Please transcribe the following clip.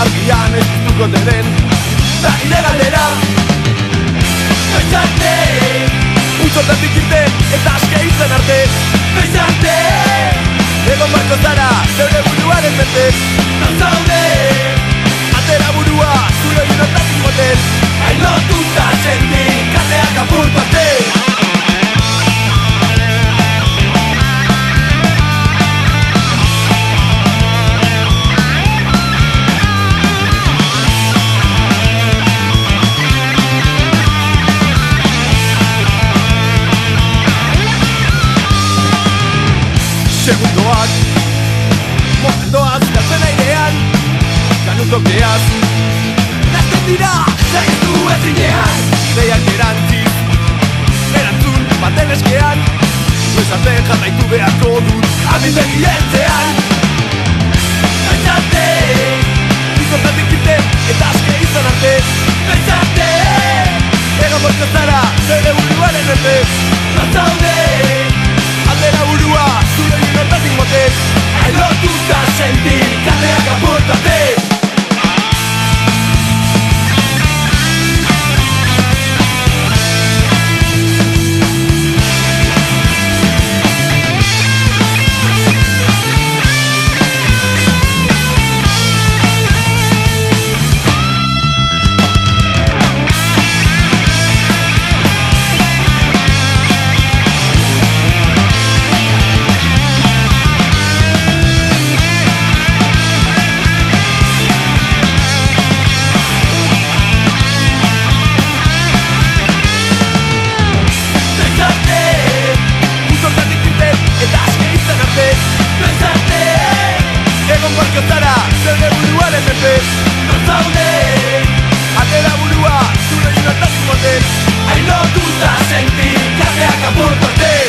argian ez duztuko den da ire galdera. Noiz arte Utzortatik irten eta aske izan arte. Noiz arte egon barko zara zeure buruaren mente. Non zaude atera burua zure inotatik motel. Hain lotuta senti kateak apurtu arte. Segundoak momentoaz galtzen airean ganutokeaz nazten dira zaitu ezinean. Ideiak erantzun baten eskean noiz arte jarraitu beharko dut amildegi entzean. Noiz arte Bizortatik irten eta aske izan arte. Noiz arte egon bortko zara zeure buruaren erte. Non zaude atera burua zure inotatik motel. Hain lotuta senti kateak apurtu arte. Zara, zeure buruaren menpe. Non zaude atera burua zure inotatik motel. Hain lotuta senti kateak apurtu arte.